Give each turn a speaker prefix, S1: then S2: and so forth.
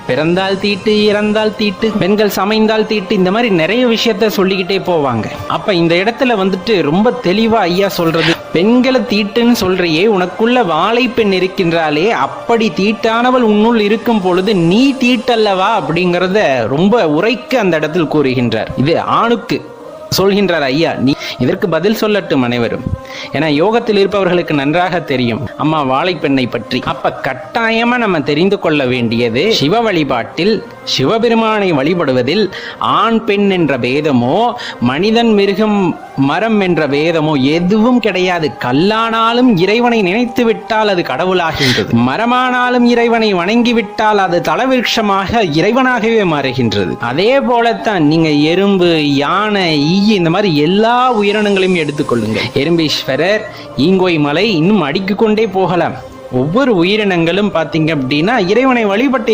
S1: பிறந்தால் தீட்டு, இறந்தால் தீட்டு, பெண்கள் சமைந்தால் தீட்டு, இந்த மாதிரி நிறைய விஷயத்த சொல்லிக்கிட்டே போவாங்க. அப்ப இந்த இடத்துல வந்துட்டு ரொம்ப தெளிவா ஐயா சொல்றது, பெண்களை தீட்டுன்னு சொல்றியே, உனக்குள்ள வாழை பெண் இருக்கின்றாலே, அப்படி தீட்டானவள் உன்னுள் இருக்கும் பொழுது நீ தீட்டல்லவா அப்படிங்கறத ரொம்ப உரைக்க அந்த இடத்தில் கூறுகின்றார். இது ஆணுக்கு சொல்கின்றார் ஐயா. நீ இதற்கு பதில் சொல்லட்டும் அனைவரும். ஏன்னா யோகத்தில் இருப்பவர்களுக்கு நன்றாக தெரியும் அம்மா வாழைப்பெண்ணை பற்றி. அப்ப கட்டாயமா நம்ம தெரிந்து கொள்ள வேண்டியது, சிவ வழிபாட்டில் சிவபெருமானை வழிபடுவதில் ஆண் பெண் என்ற பேதமோ, மனிதன் மிருகம் மரம் என்ற பேதமோ எதுவும் கிடையாது. கல்லானாலும் இறைவனை நினைத்து விட்டால் அது கடவுளாகின்றது, மரமானாலும் இறைவனை வணங்கி விட்டால் அது தலவிருட்சமாக இறைவனாகவே மாறுகின்றது. அதே போலத்தான் நீங்க எறும்பு, யானை, ஈ, இந்த மாதிரி எல்லா உயிரினங்களையும் எடுத்துக்கொள்ளுங்க. எறும்பீஸ்வரர், ஈங்கோய் மலை, இன்னும் அடுக்கிக் கொண்டே போகலாம். ஒவ்வொரு உயிரினங்களும் பாத்தீங்க அப்படின்னா இறைவனை வழிபட்டு